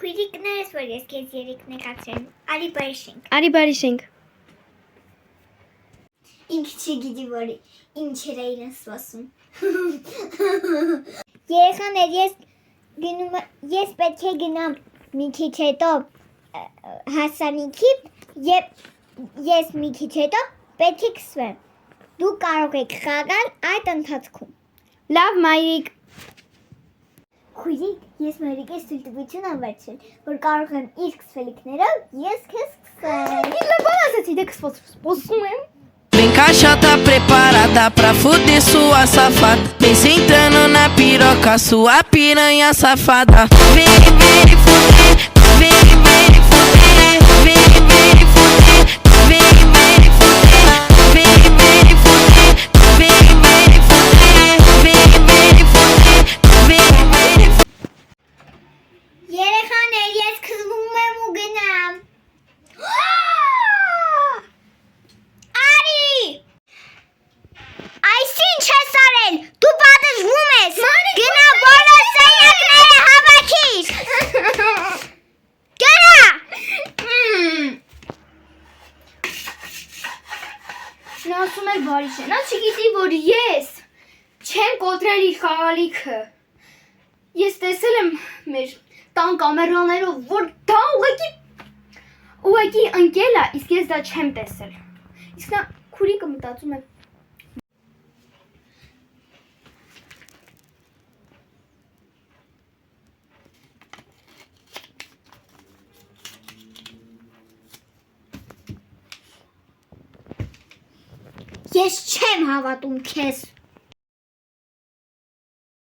Քույրիկներս, որ ես քեզ երեք նկատեմ, արի բարիշենք։ Արի բարիշենք։ Ինքը չգիտի, որ ինչեր է իրեն սպասում։ Երեխաներ, ես պետք է գնամ մի քիչ հետո հասարակի եւ ես մի քիչ հետո պետք է կսվեմ։ Դու կարող եք խաղալ այդ ընթացքում։ Լավ, մայրիկ։ Քույրիկ, ես մայրիկես թույլտվություն անվերցրել, որ կարող եմ իր կսվելիքներով ես քեզ կսվեմ։ Ինչ բան ասացի, դե կսպասում եմ։ Vem cá, já tá preparada pra fuder sua safada. Vem sentando na piroca, sua piranha safada. Vem, vem fuder, vem, vem fuder, vem, vem fuder, vem, vem fuder, vem, vem fuder, vem, vem fuder, vem, vem fuder, vem, vem fuder. Երեխաներ, ես քզվում եմ ու գնամ։ Արի! Այս ինչ ես արել։ Դու պատժվում ես։ Գնա բոլոր սենյակները հավաքիր։ Գնա! Նա ասում է բարիշ է, նա չգիտի, որ ես չեմ կոտրել իր խաղալիքը։ Ես տեսել եմ մեր տան կամերաներով, որ դա ուղղակի ընկել է, իսկ ես դա չեմ տեսել։ Իսկ նա քուրիկը մտածում է Ես չեմ հավատում քեզ։